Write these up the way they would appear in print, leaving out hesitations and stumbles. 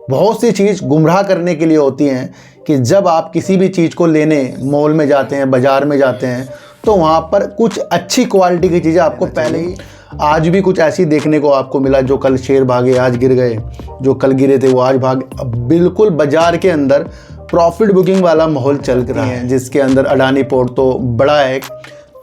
बहुत सी चीज़ गुमराह करने के लिए होती हैं कि जब आप किसी भी चीज़ को लेने मॉल में जाते हैं, बाज़ार में जाते हैं, तो वहाँ पर कुछ अच्छी क्वालिटी की चीज़ें आपको पहले ही। आज भी कुछ ऐसी देखने को आपको मिला, जो कल शेयर भागे आज गिर गए, जो कल गिरे थे वो आज भागे। बिल्कुल बाज़ार के अंदर प्रॉफिट बुकिंग वाला माहौल चल रहा है, जिसके अंदर अडानी पोर्ट तो बड़ा है,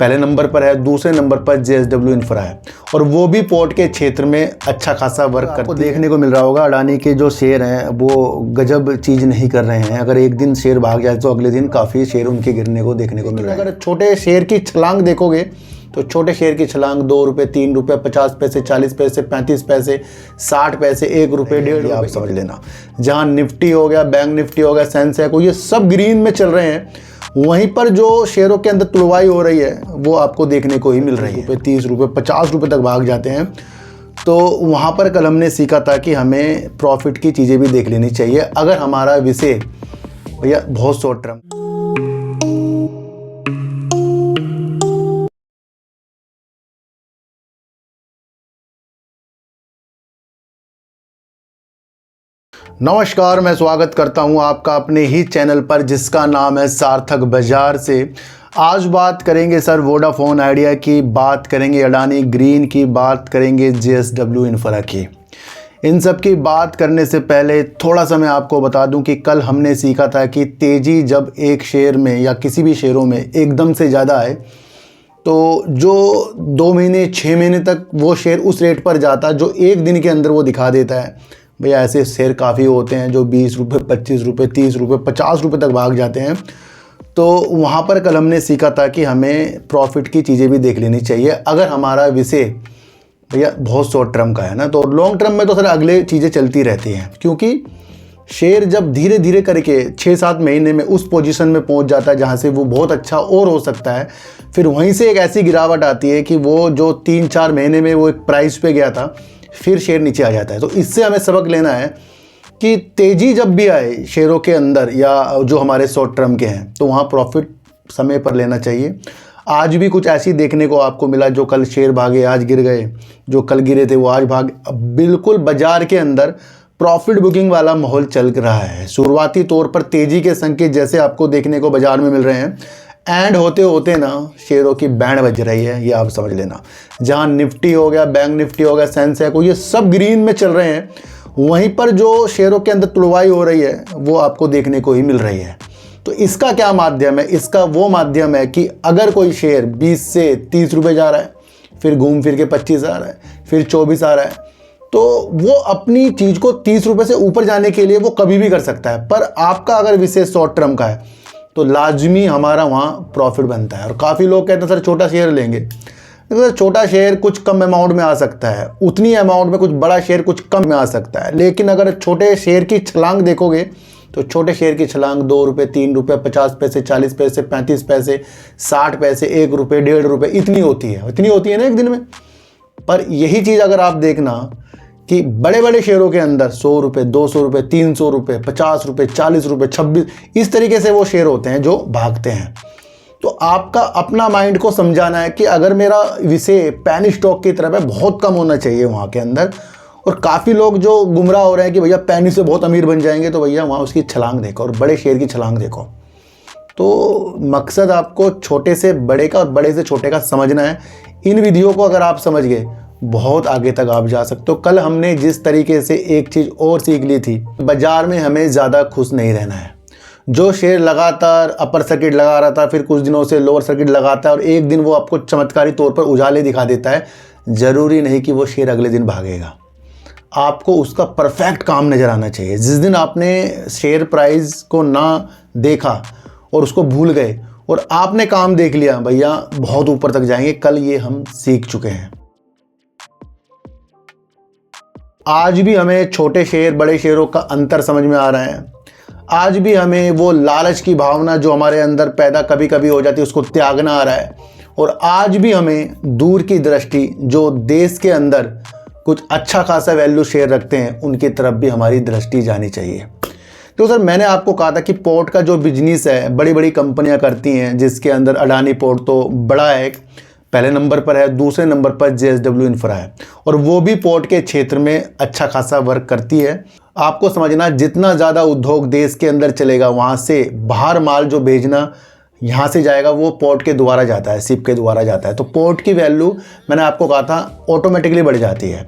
पहले नंबर पर है, दूसरे नंबर पर JSW इंफ्रा है, और वो भी पोर्ट के क्षेत्र में अच्छा खासा वर्क करते हैं। देखने को मिल रहा होगा अडानी के जो शेयर हैं वो गजब चीज़ नहीं कर रहे हैं। अगर एक दिन शेयर भाग जाए तो अगले दिन काफ़ी शेयर उनके गिरने को देखने को मिल रहा है। अगर छोटे शेयर की छलांग देखोगे तो छोटे शेयर की छलांग 2 रुपये, 3 रुपये, 50 पैसे, 40 पैसे, 35 पैसे, 60 पैसे, 1 रुपये, 1.5 रुपये, आप समझ लेना। जहाँ निफ्टी हो गया, बैंक निफ्टी हो गया, सेंसेक्स, ये सब ग्रीन में चल रहे हैं, वहीं पर जो शेयरों के अंदर तुड़वाई हो रही है वो आपको देखने को ही मिल रही है। 30 रुपये, 50 रुपये तक भाग जाते हैं। तो वहाँ पर कल हमने सीखा था कि हमें प्रॉफिट की चीज़ें भी देख लेनी चाहिए, अगर हमारा विषय भैया बहुत शॉर्ट टर्म। नमस्कार, मैं स्वागत करता हूं आपका अपने ही चैनल पर, जिसका नाम है सार्थक बाजार से। आज बात करेंगे सर वोडाफोन आइडिया की, बात करेंगे अडानी ग्रीन की, बात करेंगे JSW इंफ्रा की। इन सब की बात करने से पहले थोड़ा सा मैं आपको बता दूं कि कल हमने सीखा था कि तेज़ी जब एक शेयर में या किसी भी शेयरों में एकदम से ज़्यादा आए, तो जो 2 महीने 6 महीने तक वो शेयर उस रेट पर जाता जो एक दिन के अंदर वो दिखा देता है। भैया ऐसे शेयर काफ़ी होते हैं जो 20 रुपये, 25 रुपये, 30 रुपये, 50 रुपये तक भाग जाते हैं। तो वहाँ पर कल हमने सीखा था कि हमें प्रॉफिट की चीज़ें भी देख लेनी चाहिए, अगर हमारा विषय भैया बहुत शॉर्ट टर्म का है ना। तो लॉन्ग टर्म में तो सर अगले चीज़ें चलती रहती हैं, क्योंकि शेयर जब धीरे धीरे करके 6-7 महीने में उस पोजीशन में पहुंच जाता है जहां से वो बहुत अच्छा और हो सकता है, फिर वहीं से एक ऐसी गिरावट आती है कि वो जो 3-4 महीने में वो एक प्राइस पे गया था, फिर शेयर नीचे आ जाता है। तो इससे हमें सबक लेना है कि तेज़ी जब भी आए शेयरों के अंदर या जो हमारे शॉर्ट टर्म के हैं, तो वहाँ प्रॉफिट समय पर लेना चाहिए। आज भी कुछ ऐसी देखने को आपको मिला, जो कल शेयर भागे आज गिर गए, जो कल गिरे थे वो आज भागे। बिल्कुल बाज़ार के अंदर प्रॉफिट बुकिंग वाला माहौल चल रहा है। शुरुआती तौर पर तेज़ी के संकेत जैसे आपको देखने को बाज़ार में मिल रहे हैं, एंड होते होते ना शेयरों की बैंड बज रही है, ये आप समझ लेना। जहां निफ्टी हो गया, बैंक निफ्टी हो गया, सेंसेक्स, ये सब ग्रीन में चल रहे हैं, वहीं पर जो शेयरों के अंदर तुड़वाई हो रही है वो आपको देखने को ही मिल रही है। तो इसका क्या माध्यम है? इसका वो माध्यम है कि अगर कोई शेयर 20 से 30 रुपये जा रहा है, फिर घूम फिर के 25 आ रहा है, फिर 24 आ रहा है, तो वो अपनी चीज़ को 30 रुपये से ऊपर जाने के लिए वो कभी भी कर सकता है। पर आपका अगर विषय शॉर्ट टर्म का है तो लाजमी हमारा वहाँ प्रॉफिट बनता है। और काफ़ी लोग कहते हैं सर छोटा शेयर लेंगे, तो छोटा शेयर कुछ कम अमाउंट में आ सकता है, उतनी अमाउंट में कुछ बड़ा शेयर कुछ कम में आ सकता है। लेकिन अगर छोटे शेयर की छलांग देखोगे तो छोटे शेयर की छलांग 2 रुपये, 3 रुपये, 50 पैसे, 40 पैसे, 35 पैसे, 60 पैसे, 1 रुपये, 1.5 रुपये, इतनी होती है ना एक दिन में। पर यही चीज़ अगर आप देखना कि बड़े बड़े शेयरों के अंदर 100 रुपये, 200 रुपये, 300 रुपये, 50 रुपये, 40 रुपये, 26, इस तरीके से वो शेयर होते हैं जो भागते हैं। तो आपका अपना माइंड को समझाना है कि अगर मेरा विषय पैनी स्टॉक की तरफ है, बहुत कम होना चाहिए वहाँ के अंदर। और काफ़ी लोग जो गुमराह हो रहे हैं कि भैया पैनी से बहुत अमीर बन जाएंगे, तो भैया वहाँ उसकी छलांग देखो और बड़े शेयर की छलांग देखो। तो मकसद आपको छोटे से बड़े का और बड़े से छोटे का समझना है। इन विधियों को अगर आप समझ गए, बहुत आगे तक आप जा सकते हो। कल हमने जिस तरीके से एक चीज़ और सीख ली थी, बाजार में हमें ज़्यादा खुश नहीं रहना है। जो शेयर लगातार अपर सर्किट लगा रहा था, फिर कुछ दिनों से लोअर सर्किट लगाता है और एक दिन वो आपको चमत्कारी तौर पर उजाले दिखा देता है, ज़रूरी नहीं कि वो शेयर अगले दिन भागेगा। आपको उसका परफेक्ट काम नज़र आना चाहिए। जिस दिन आपने शेयर प्राइस को ना देखा और उसको भूल गए और आपने काम देख लिया, भैया बहुत ऊपर तक जाएंगे। कल ये हम सीख चुके हैं। आज भी हमें छोटे शेयर बड़े शेयरों का अंतर समझ में आ रहा है। आज भी हमें वो लालच की भावना जो हमारे अंदर पैदा कभी कभी हो जाती है, उसको त्यागना आ रहा है। और आज भी हमें दूर की दृष्टि, जो देश के अंदर कुछ अच्छा खासा वैल्यू शेयर रखते हैं, उनकी तरफ भी हमारी दृष्टि जानी चाहिए। तो सर मैंने आपको कहा था कि पोर्ट का जो बिजनेस है बड़ी बड़ी कंपनियां करती हैं, जिसके अंदर अडानी पोर्ट तो बड़ा है, पहले नंबर पर है, दूसरे नंबर पर JSW इंफ्रा है, और वो भी पोर्ट के क्षेत्र में अच्छा खासा वर्क करती है। आपको समझना, जितना ज़्यादा उद्योग देश के अंदर चलेगा, वहाँ से बाहर माल जो भेजना यहाँ से जाएगा वो पोर्ट के द्वारा जाता है, शिप के द्वारा जाता है। तो पोर्ट की वैल्यू मैंने आपको कहा था ऑटोमेटिकली बढ़ जाती है।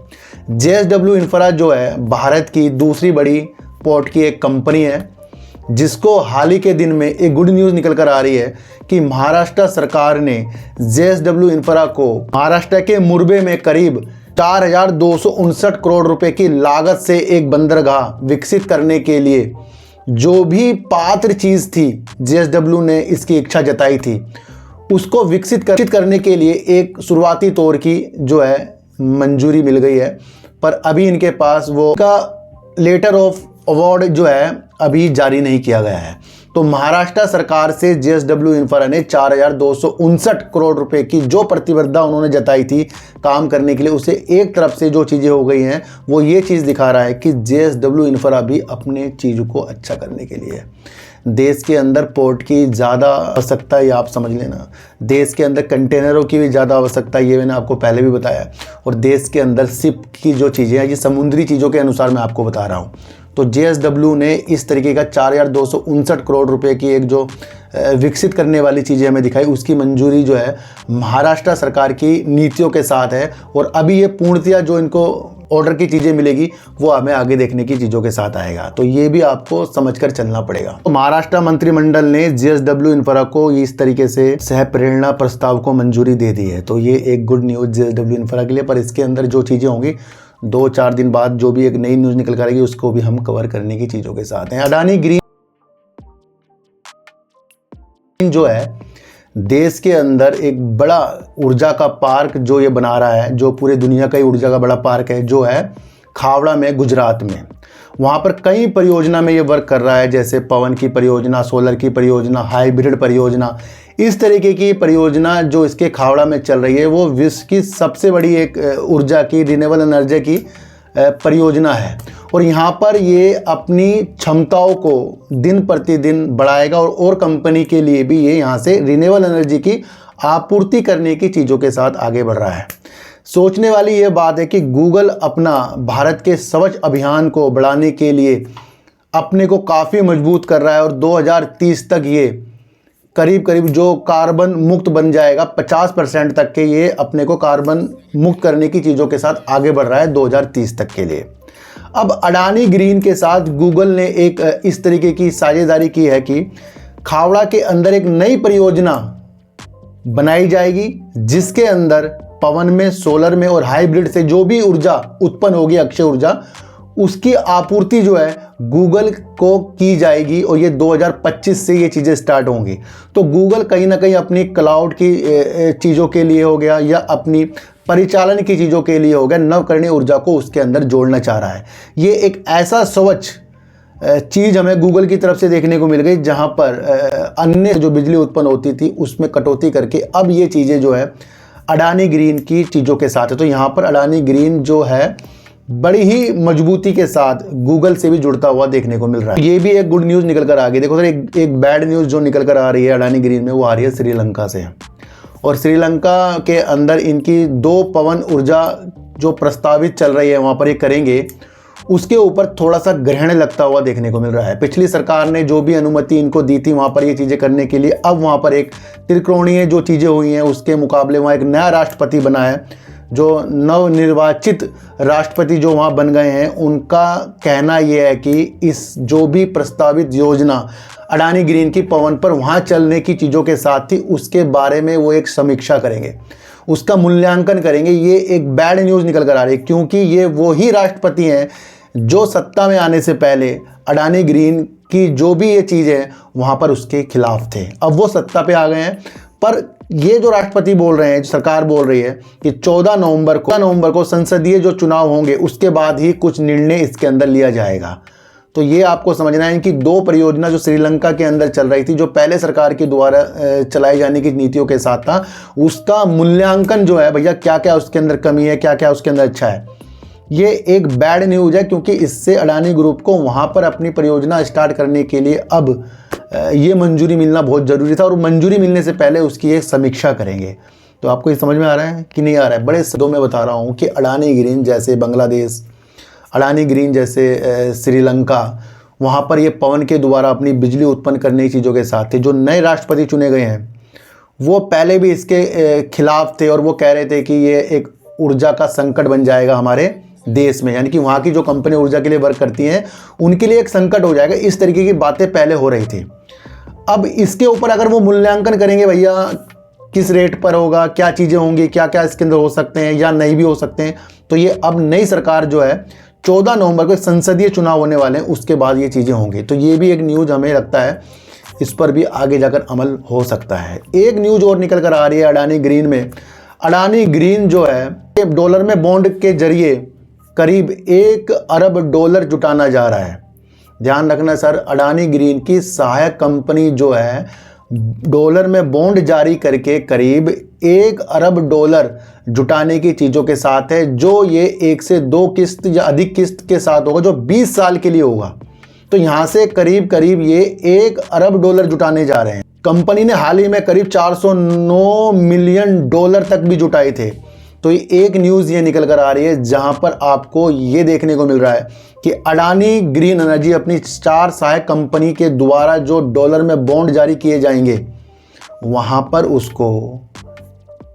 JSW इंफ्रा जो है भारत की दूसरी बड़ी पोर्ट की एक कंपनी है, जिसको हाल ही के दिन में एक गुड न्यूज़ निकल कर आ रही है कि महाराष्ट्र सरकार ने JSW इंफ्रा को महाराष्ट्र के मुरबे में करीब 4,259 करोड़ रुपए की लागत से एक बंदरगाह विकसित करने के लिए जो भी पात्र चीज़ थी, JSW ने इसकी इच्छा जताई थी, उसको विकसित करने के लिए एक शुरुआती तौर की जो है मंजूरी मिल गई है। पर अभी इनके पास वो का लेटर ऑफ अवार्ड जो है अभी जारी नहीं किया गया है। तो महाराष्ट्र सरकार से JSW इंफ्रा ने 4,259 करोड़ रुपए की जो प्रतिबद्धता उन्होंने जताई थी काम करने के लिए, उसे एक तरफ से जो चीज़ें हो गई हैं वो ये चीज़ दिखा रहा है कि JSW इंफ्रा भी अपने चीज़ को अच्छा करने के लिए देश के अंदर पोर्ट की ज़्यादा आवश्यकता है, ये आप समझ लेना। देश के अंदर कंटेनरों की भी ज़्यादा आवश्यकता है, ये मैंने आपको पहले भी बताया। और देश के अंदर शिप की जो चीज़ें हैं, ये समुद्री चीज़ों के अनुसार मैं आपको बता रहा हूँ। तो JSW ने इस तरीके का 4,259 करोड़ रुपए की एक जो विकसित करने वाली चीज़ें हमें दिखाई, उसकी मंजूरी जो है महाराष्ट्र सरकार की नीतियों के साथ है। और अभी ये पूर्णतया जो इनको ऑर्डर की चीज़ें मिलेगी वो हमें आगे देखने की चीज़ों के साथ आएगा। तो ये भी आपको समझकर चलना पड़ेगा। तो महाराष्ट्र मंत्रिमंडल ने JSW इंफ्रा को इस तरीके से सह प्रेरणा प्रस्ताव को मंजूरी दे दी है। तो ये एक गुड न्यूज़ JSW इंफ्रा के लिए। पर इसके अंदर जो चीज़ें होंगी 2-4 दिन बाद जो भी एक नई न्यूज़ निकल कर आएगी उसको भी हम कवर करने की चीज़ों के साथ हैं। अडानी ग्रीन जो है देश के अंदर एक बड़ा ऊर्जा का पार्क जो ये बना रहा है, जो पूरे दुनिया का ही ऊर्जा का बड़ा पार्क है, जो है खावड़ा में, गुजरात में। वहाँ पर कई परियोजना में ये वर्क कर रहा है, जैसे पवन की परियोजना, सोलर की परियोजना, हाइब्रिड परियोजना। इस तरीके की परियोजना जो इसके खावड़ा में चल रही है वो विश्व की सबसे बड़ी एक ऊर्जा की, रिन्यूएबल एनर्जी की परियोजना है। और यहाँ पर ये अपनी क्षमताओं को दिन प्रतिदिन बढ़ाएगा और कंपनी के लिए भी ये यहाँ से रिन्यूएबल एनर्जी की आपूर्ति करने की चीज़ों के साथ आगे बढ़ रहा है। सोचने वाली ये बात है कि गूगल अपना भारत के स्वच्छ अभियान को बढ़ाने के लिए अपने को काफ़ी मजबूत कर रहा है और 2030 तक ये करीब जो कार्बन मुक्त बन जाएगा, 50% तक के ये अपने को कार्बन मुक्त करने की चीज़ों के साथ आगे बढ़ रहा है 2030 तक के लिए। अब अडानी ग्रीन के साथ गूगल ने एक इस तरीके की साझेदारी की है कि खावड़ा के अंदर एक नई परियोजना बनाई जाएगी, जिसके अंदर पवन में, सोलर में और हाइब्रिड से जो भी ऊर्जा उत्पन्न होगी, अक्षय ऊर्जा, उसकी आपूर्ति जो है गूगल को की जाएगी। और ये 2025 से ये चीज़ें स्टार्ट होंगी। तो गूगल कहीं ना कहीं अपनी क्लाउड की चीज़ों के लिए हो गया या अपनी परिचालन की चीज़ों के लिए हो गया, नवकरणीय ऊर्जा को उसके अंदर जोड़ना चाह रहा है। ये एक ऐसा स्वच्छ चीज़ हमें गूगल की तरफ से देखने को मिल गई, जहाँ पर अन्य जो बिजली उत्पन्न होती थी उसमें कटौती करके अब ये चीज़ें जो है अडानी ग्रीन की चीज़ों के साथ है। तो यहाँ पर अडानी ग्रीन जो है बड़ी ही मजबूती के साथ गूगल से भी जुड़ता हुआ देखने को मिल रहा है। ये भी एक गुड न्यूज़ निकल कर आ गई। देखो सर, एक बैड न्यूज़ जो निकल कर आ रही है अडानी ग्रीन में, वो आ रही है श्रीलंका से। और श्रीलंका के अंदर इनकी 2 पवन ऊर्जा जो प्रस्तावित चल रही है वहाँ पर ये करेंगे, उसके ऊपर थोड़ा सा ग्रहण लगता हुआ देखने को मिल रहा है। पिछली सरकार ने जो भी अनुमति इनको दी थी वहाँ पर ये चीज़ें करने के लिए, अब वहाँ पर एक त्रिकोणीय जो चीज़ें हुई हैं उसके मुकाबले वहाँ एक नया राष्ट्रपति बना है। जो नवनिर्वाचित राष्ट्रपति जो वहाँ बन गए हैं, उनका कहना यह है कि इस जो भी प्रस्तावित योजना अडानी ग्रीन की पवन पर वहाँ चलने की चीज़ों के साथ ही उसके बारे में वो एक समीक्षा करेंगे, उसका मूल्यांकन करेंगे। ये एक बैड न्यूज़ निकल कर आ रही है, क्योंकि ये वो ही राष्ट्रपति हैं जो सत्ता में आने से पहले अडानी ग्रीन की जो भी ये चीज़ें वहाँ पर उसके खिलाफ थे। अब वो सत्ता पे आ गए हैं। पर ये जो राष्ट्रपति बोल रहे हैं, जो सरकार बोल रही है कि 14 नवंबर को संसदीय जो चुनाव होंगे उसके बाद ही कुछ निर्णय इसके अंदर लिया जाएगा। तो ये आपको समझना है कि 2 परियोजना जो श्रीलंका के अंदर चल रही थी, जो पहले सरकार के द्वारा चलाई जाने की नीतियों के साथ था, उसका मूल्यांकन जो है भैया, क्या क्या उसके अंदर कमी है, क्या क्या उसके अंदर अच्छा है, ये एक बैड न्यूज़ है। क्योंकि इससे अडानी ग्रुप को वहाँ पर अपनी परियोजना स्टार्ट करने के लिए अब ये मंजूरी मिलना बहुत ज़रूरी था, और मंजूरी मिलने से पहले उसकी एक समीक्षा करेंगे। तो आपको ये समझ में आ रहा है कि नहीं आ रहा है? बड़े शब्दों में बता रहा हूँ कि अडानी ग्रीन जैसे बांग्लादेश, अडानी ग्रीन जैसे श्रीलंका, वहाँ पर ये पवन के द्वारा अपनी बिजली उत्पन्न करने की चीज़ों के साथ थे। जो नए राष्ट्रपति चुने गए हैं वो पहले भी इसके खिलाफ थे और वो कह रहे थे कि ये एक ऊर्जा का संकट बन जाएगा हमारे देश में, यानी कि वहाँ की जो कंपनी ऊर्जा के लिए वर्क करती हैं उनके लिए एक संकट हो जाएगा। इस तरीके की बातें पहले हो रही थी। अब इसके ऊपर अगर वो मूल्यांकन करेंगे भैया किस रेट पर होगा, क्या चीज़ें होंगी, क्या क्या इसके अंदर हो सकते हैं या नहीं भी हो सकते हैं, तो ये अब नई सरकार जो है 14 नवंबर को संसदीय चुनाव होने वाले हैं, उसके बाद ये चीज़ें होंगी। तो ये भी एक न्यूज़ हमें लगता है इस पर भी आगे जाकर अमल हो सकता है। एक न्यूज़ और निकल कर आ रही है अडानी ग्रीन में। अडानी ग्रीन जो है डॉलर में बॉन्ड के जरिए करीब $1 अरब जुटाना जा रहा है। ध्यान रखना सर, अडानी ग्रीन की सहायक कंपनी जो है डॉलर में बॉन्ड जारी करके करीब $1 अरब जुटाने की चीज़ों के साथ है, जो ये 1 से 2 किस्त या अधिक किस्त के साथ होगा, जो 20 साल के लिए होगा। तो यहाँ से करीब करीब ये $1 अरब जुटाने जा रहे हैं। कंपनी ने हाल ही में करीब $409 मिलियन तक भी जुटाए थे। तो ये एक न्यूज़ ये निकल कर आ रही है जहाँ पर आपको ये देखने को मिल रहा है कि अडानी ग्रीन एनर्जी अपनी 4 सहायक कंपनी के द्वारा जो डॉलर में बॉन्ड जारी किए जाएंगे वहाँ पर उसको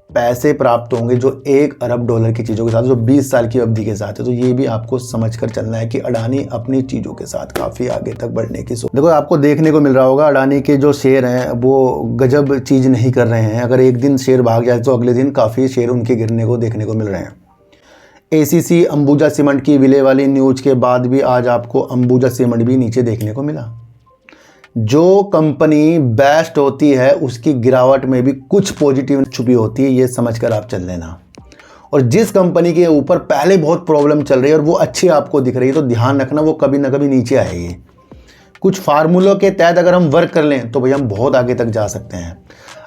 पैसे प्राप्त होंगे जो $1 अरब की चीज़ों के साथ, जो 20 साल की अवधि के साथ है। तो ये भी आपको समझ कर चलना है कि अडानी अपनी चीज़ों के साथ काफ़ी आगे तक बढ़ने की सोच। देखो आपको देखने को मिल रहा होगा अडानी के जो शेयर हैं वो गजब चीज़ नहीं कर रहे हैं। अगर एक दिन शेयर भाग जाए तो अगले दिन काफ़ी शेयर उनके गिरने को देखने को मिल रहे हैं। ACC अंबुजा सीमेंट की विलय वाली न्यूज़ के बाद भी आज आपको अंबुजा सीमेंट भी नीचे देखने को मिला। जो कंपनी बेस्ट होती है उसकी गिरावट में भी कुछ पॉजिटिव छुपी होती है, ये समझकर आप चल लेना। और जिस कंपनी के ऊपर पहले बहुत प्रॉब्लम चल रही है और वो अच्छी आपको दिख रही है, तो ध्यान रखना वो कभी ना कभी नीचे आएगी। कुछ फार्मूलों के तहत अगर हम वर्क कर लें तो भैया हम बहुत आगे तक जा सकते हैं।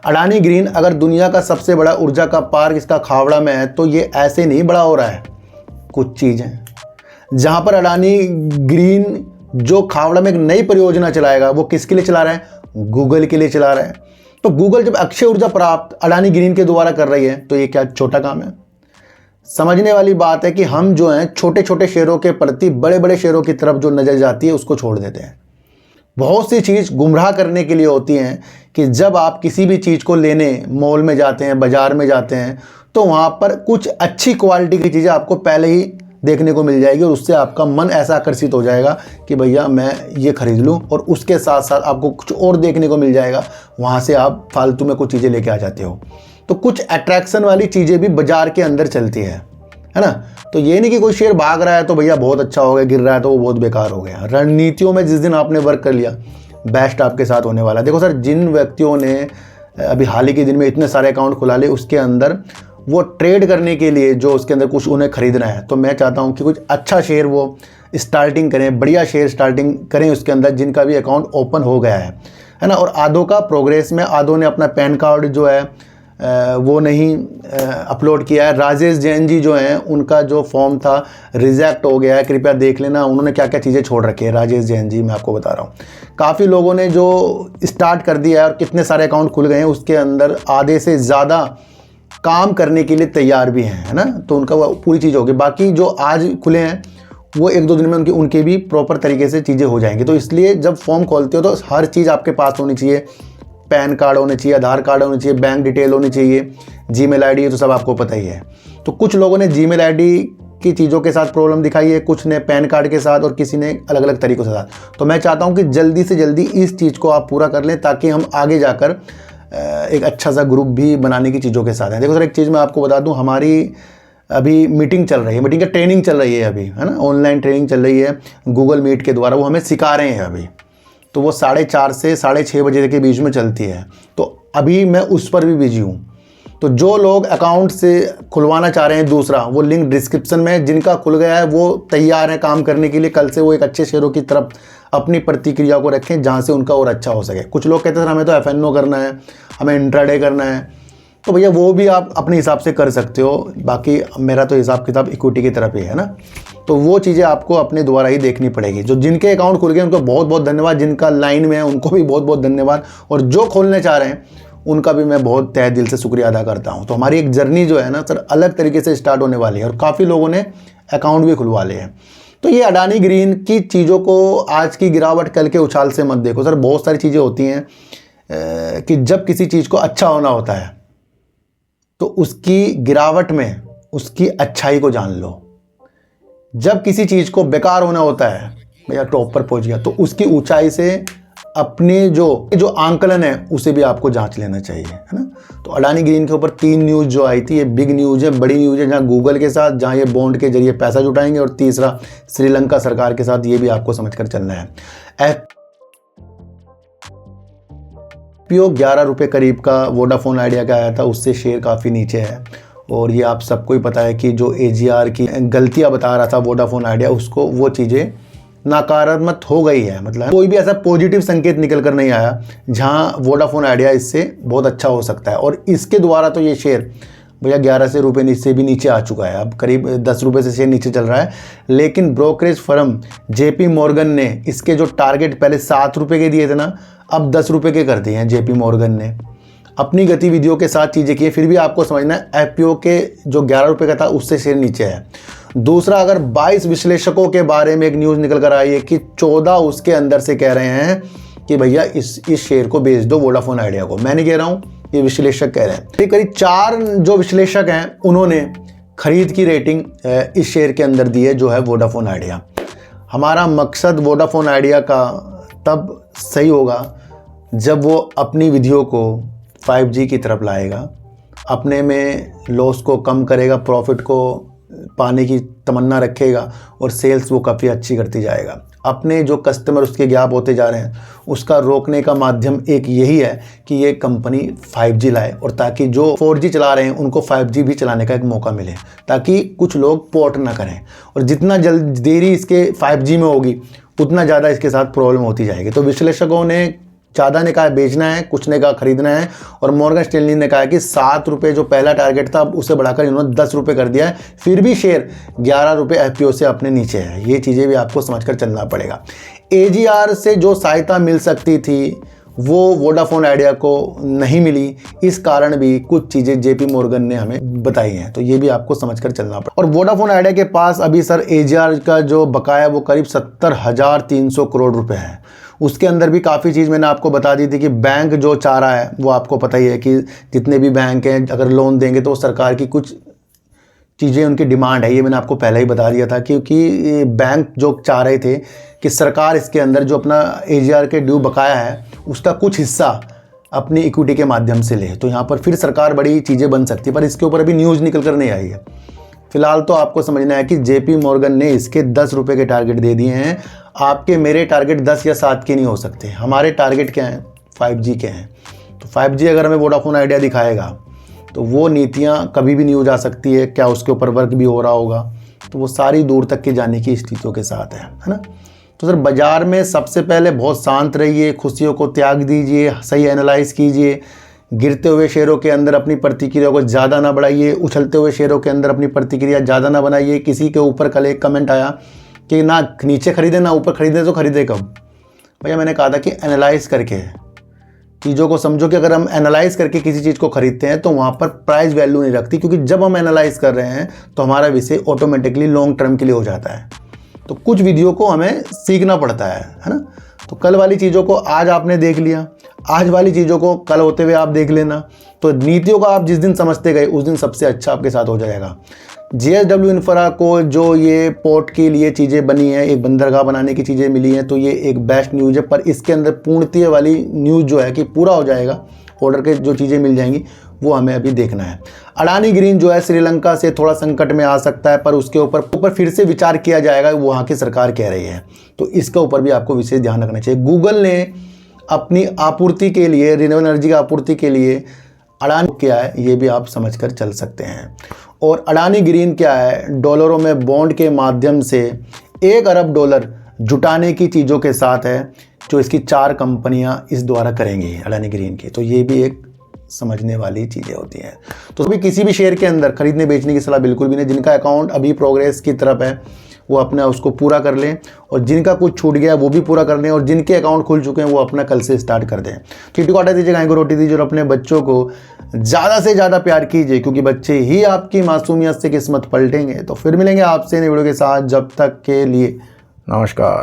अडानी ग्रीन अगर दुनिया का सबसे बड़ा ऊर्जा का पार्क इसका खावड़ा में है, तो ये ऐसे नहीं बड़ा हो रहा है। कुछ चीज़ें जहाँ पर अडानी ग्रीन जो खावड़ा में एक नई परियोजना चलाएगा वो किसके लिए चला रहा है? गूगल के लिए चला रहा है। तो गूगल जब अक्षय ऊर्जा प्राप्त अडानी ग्रीन के द्वारा कर रही है तो ये क्या छोटा काम है? समझने वाली बात है कि हम जो हैं छोटे छोटे शेयरों के प्रति बड़े बड़े शेयरों की तरफ जो नजर जाती है उसको छोड़ देते हैं। बहुत सी चीज़ गुमराह करने के लिए होती हैं कि जब आप किसी भी चीज़ को लेने मॉल में जाते हैं, बाज़ार में जाते हैं, तो वहाँ पर कुछ अच्छी क्वालिटी की चीज़ें आपको पहले ही देखने को मिल जाएगी और उससे आपका मन ऐसा आकर्षित हो जाएगा कि भैया मैं ये खरीद लूँ, और उसके साथ साथ आपको कुछ और देखने को मिल जाएगा, वहाँ से आप फालतू में कुछ चीज़ें लेके आ जाते हो। तो कुछ अट्रैक्शन वाली चीज़ें भी बाज़ार के अंदर चलती है ना। तो ये नहीं कि कोई शेयर भाग रहा है तो भैया बहुत अच्छा हो गया, गिर रहा है तो वो बहुत बेकार हो गया। रणनीतियों में जिस दिन आपने वर्क कर लिया बेस्ट आपके साथ होने वाला है। देखो सर, जिन व्यक्तियों ने अभी हाल ही के दिन में इतने सारे अकाउंट खुला लिए, उसके अंदर वो ट्रेड करने के लिए जो उसके अंदर कुछ उन्हें खरीदना है, तो मैं चाहता हूं कि कुछ अच्छा शेयर वो स्टार्टिंग करें, बढ़िया शेयर स्टार्टिंग करें उसके अंदर जिनका भी अकाउंट ओपन हो गया है ना। और आधों का प्रोग्रेस में, आधों ने अपना पैन कार्ड जो है वो नहीं अपलोड किया है। राजेश जैन जी जो हैं उनका जो फॉर्म था रिजेक्ट हो गया है, कृपया देख लेना उन्होंने क्या क्या चीज़ें छोड़ रखी है। राजेश जैन जी, मैं आपको बता रहा हूँ, काफ़ी लोगों ने जो स्टार्ट कर दिया है और कितने सारे अकाउंट खुल गए हैं, उसके अंदर आधे से ज़्यादा काम करने के लिए तैयार भी हैं, है ना। तो उनका वो पूरी चीज़ होगी। बाकी जो आज खुले हैं वो 1-2 दिन में उनके भी प्रॉपर तरीके से चीज़ें हो जाएंगी। तो इसलिए जब फॉर्म खोलते हो तो हर चीज़ आपके पास होनी चाहिए। पैन कार्ड होने चाहिए, आधार कार्ड होने चाहिए, बैंक डिटेल होनी चाहिए, जीमेल आईडी, तो सब आपको पता ही है। तो कुछ लोगों ने जीमेल आईडी की चीज़ों के साथ प्रॉब्लम दिखाई है, कुछ ने पैन कार्ड के साथ, और किसी ने अलग अलग तरीक़ों के साथ। तो मैं चाहता हूँ कि जल्दी से जल्दी इस चीज़ को आप पूरा कर लें ताकि हम आगे जाकर एक अच्छा सा ग्रुप भी बनाने की चीज़ों के साथ हैं। देखो सर, एक चीज़ मैं आपको बता दूं, हमारी अभी मीटिंग चल रही है, मीटिंग का ट्रेनिंग चल रही है अभी, है ना। ऑनलाइन ट्रेनिंग चल रही है गूगल मीट के द्वारा, वो हमें सिखा रहे हैं अभी। तो वो 4:30 से 6:30 बजे के बीच में चलती है। तो अभी मैं उस पर भी बिजी हूँ। तो जो लोग अकाउंट से खुलवाना चाह रहे हैं दूसरा, वो लिंक डिस्क्रिप्शन में है। जिनका खुल गया है वो तैयार है काम करने के लिए। कल से वो एक अच्छे शेयरों की तरफ अपनी प्रतिक्रिया को रखें जहाँ से उनका और अच्छा हो सके। कुछ लोग कहते हैं हमें तो FNO करना है, हमें इंट्राडे करना है, तो भैया वो भी आप अपने हिसाब से कर सकते हो। बाकी मेरा तो हिसाब किताब इक्विटी की तरफ ही है ना। तो वो चीज़ें आपको अपने द्वारा ही देखनी पड़ेगी। जो जिनके अकाउंट खुल गए उनको बहुत बहुत धन्यवाद, जिनका लाइन में है उनको भी बहुत बहुत धन्यवाद, और जो खोलने चाह रहे हैं उनका भी मैं बहुत तहे दिल से शुक्रिया अदा करता हूं। तो हमारी एक जर्नी जो है ना सर, अलग तरीके से स्टार्ट होने वाली है और काफ़ी लोगों ने अकाउंट भी खुलवा लिए हैं। तो ये अडानी ग्रीन की चीज़ों को आज की गिरावट कल के उछाल से मत देखो सर। बहुत सारी चीज़ें होती हैं कि जब किसी चीज़ को अच्छा होना होता है तो उसकी गिरावट में उसकी अच्छाई को जान लो। जब किसी चीज़ को बेकार होना होता है, भैया टॉप पर पहुंच गया, तो उसकी ऊंचाई से अपने जो आंकलन है उसे भी आपको जांच लेना चाहिए, है ना। तो अडानी ग्रीन के ऊपर 3 न्यूज़ जो आई थी, ये बिग न्यूज़ है, बड़ी न्यूज़ है, जहाँ गूगल के साथ, जहाँ ये बॉन्ड के जरिए पैसा जुटाएंगे, और तीसरा श्रीलंका सरकार के साथ, ये भी आपको समझकर चलना है। एफपीओ 11 रुपये करीब का वोडाफोन आइडिया का आया था, उससे शेयर काफ़ी नीचे है। और ये आप सबको ही पता है कि जो एजीआर की गलतियाँ बता रहा था वोडाफोन आइडिया, उसको वो चीज़ें नकारात्मक हो गई है। मतलब कोई भी ऐसा पॉजिटिव संकेत निकल कर नहीं आया जहां वोडाफोन आइडिया इससे बहुत अच्छा हो सकता है। और इसके द्वारा तो ये शेयर भैया 11 रुपये से भी नीचे आ चुका है, अब करीब 10 रुपये से शेयर नीचे चल रहा है। लेकिन ब्रोकरेज फर्म जेपी मॉर्गन ने इसके जो टारगेट पहले 7 रुपये के दिए थे ना, अब 10 रुपये के कर दिए हैं। जेपी मॉर्गन ने अपनी गतिविधियों के साथ चीज़ें की है। फिर भी आपको समझना है एफपीओ के जो 11 रुपये का था उससे शेयर नीचे है। दूसरा, अगर 22 विश्लेषकों के बारे में एक न्यूज़ निकल कर आई है कि 14 उसके अंदर से कह रहे हैं कि भैया इस शेयर को बेच दो वोडाफोन आइडिया को। मैं नहीं कह रहा हूँ, ये विश्लेषक कह रहे हैं। करीब 4 जो विश्लेषक हैं उन्होंने खरीद की रेटिंग इस शेयर के अंदर दी है, जो है वोडाफोन आइडिया। हमारा मकसद वोडाफोन आइडिया का तब सही होगा जब वो अपनी विधियों को 5G की तरफ लाएगा, अपने में लॉस को कम करेगा, प्रॉफिट को पाने की तमन्ना रखेगा, और सेल्स वो काफ़ी अच्छी करती जाएगा। अपने जो कस्टमर उसके गैप होते जा रहे हैं उसका रोकने का माध्यम एक यही है कि ये कंपनी 5G लाए, और ताकि जो 4G चला रहे हैं उनको 5G भी चलाने का एक मौका मिले, ताकि कुछ लोग पोर्ट ना करें। और जितना जल्द देरी इसके 5G में होगी उतना ज़्यादा इसके साथ प्रॉब्लम होती जाएगी। तो विश्लेषकों ने ज़्यादा ने कहा बेचना है, कुछ ने कहा खरीदना है, और मॉर्गन स्टैनली ने कहा कि 7 रुपये जो पहला टारगेट था अब उसे बढ़ाकर इन्होंने 10 रुपये कर दिया है। फिर भी शेयर 11 रुपये एफपीओ से अपने नीचे है। ये चीज़ें भी आपको समझकर चलना पड़ेगा। एजीआर से जो सहायता मिल सकती थी वो वोडाफोन आइडिया को नहीं मिली, इस कारण भी कुछ चीज़ें जेपी मॉर्गन ने हमें बताई हैं। तो ये भी आपको समझकर चलना पड़ेगा। और वोडाफोन आइडिया के पास अभी सर एजीआर का जो बकाया वो करीब 70,300 करोड़ रुपए है। उसके अंदर भी काफ़ी चीज़ मैंने आपको बता दी थी कि बैंक जो चाह रहा है वो आपको पता ही है कि जितने भी बैंक हैं अगर लोन देंगे तो सरकार की कुछ चीज़ें उनकी डिमांड है। ये मैंने आपको पहले ही बता दिया था, क्योंकि बैंक जो चाह रहे थे कि सरकार इसके अंदर जो अपना एजीआर के ड्यू बकाया है उसका कुछ हिस्सा अपनी इक्विटी के माध्यम से ले, तो यहाँ पर फिर सरकार बड़ी चीज़ें बन सकती है। पर इसके ऊपर अभी न्यूज़ निकल कर नहीं आई है। फिलहाल तो आपको समझना है कि जेपी मॉर्गन ने इसके 10 रुपये के टारगेट दे दिए हैं। आपके मेरे टारगेट 10 या 7 के नहीं हो सकते। हमारे टारगेट क्या हैं? 5G के हैं। तो 5G अगर हमें वोडाफोन आइडिया दिखाएगा तो वो नीतियाँ कभी भी नहीं हो जा सकती है, क्या उसके ऊपर वर्क भी हो रहा होगा, तो वो सारी दूर तक के जाने की स्थितियों के साथ है ना। तो सर बाज़ार में सबसे पहले बहुत शांत रहिए, खुशियों को त्याग दीजिए, सही एनालाइज कीजिए। गिरते हुए शेयरों के अंदर अपनी प्रतिक्रिया को ज़्यादा ना बढ़ाइए, उछलते हुए शेयरों के अंदर अपनी प्रतिक्रिया ज़्यादा ना बनाइए। किसी के ऊपर कल एक कमेंट आया कि ना नीचे खरीदे ना ऊपर खरीदे, तो खरीदे कब? भैया मैंने कहा था कि एनालाइज करके चीज़ों को समझो कि अगर हम एनालाइज करके किसी चीज़ को खरीदते हैं तो वहाँ पर प्राइस वैल्यू नहीं रखती, क्योंकि जब हम एनालाइज कर रहे हैं तो हमारा विषय ऑटोमेटिकली लॉन्ग टर्म के लिए हो जाता है। तो कुछ विधियों को हमें सीखना पड़ता है ना। तो कल वाली चीज़ों को आज आपने देख लिया, आज वाली चीज़ों को कल होते हुए आप देख लेना। तो नीतियों का आप जिस दिन समझते गए उस दिन सबसे अच्छा आपके साथ हो जाएगा। JSW इंफ्रा को जो ये पोर्ट के लिए चीज़ें बनी हैं, एक बंदरगाह बनाने की चीज़ें मिली हैं, तो ये एक बेस्ट न्यूज़ है। पर इसके अंदर पूर्णतः वाली न्यूज़ जो है कि पूरा हो जाएगा, ऑर्डर के जो चीज़ें मिल जाएंगी वो हमें अभी देखना है। अडानी ग्रीन जो है श्रीलंका से थोड़ा संकट में आ सकता है, पर उसके ऊपर फिर से विचार किया जाएगा, वहाँ की सरकार कह रही है। तो इसके ऊपर भी आपको विशेष ध्यान रखना चाहिए। गूगल ने अपनी आपूर्ति के लिए, रिन्यूएबल एनर्जी की आपूर्ति के लिए अडानी क्या है ये भी आप समझकर चल सकते हैं। और अडानी ग्रीन क्या है, डॉलरों में बॉन्ड के माध्यम से $1 अरब जुटाने की चीज़ों के साथ है, जो इसकी 4 कंपनियां इस द्वारा करेंगी अडानी ग्रीन की। तो ये भी एक समझने वाली चीज़ें होती हैं। तो अभी किसी भी शेयर के अंदर खरीदने बेचने की सलाह बिल्कुल भी नहीं। जिनका अकाउंट अभी प्रोग्रेस की तरफ है वो अपना उसको पूरा कर लें, और जिनका कुछ छूट गया वो भी पूरा कर लें, और जिनके अकाउंट खुल चुके हैं वो अपना कल से स्टार्ट कर दें। चीटी को आटा दीजिए, गाय को रोटी दीजिए, और अपने बच्चों को ज़्यादा से ज़्यादा प्यार कीजिए, क्योंकि बच्चे ही आपकी मासूमियत से किस्मत पलटेंगे। तो फिर मिलेंगे आपसे नई वीडियो के साथ, जब तक के लिए नमस्कार।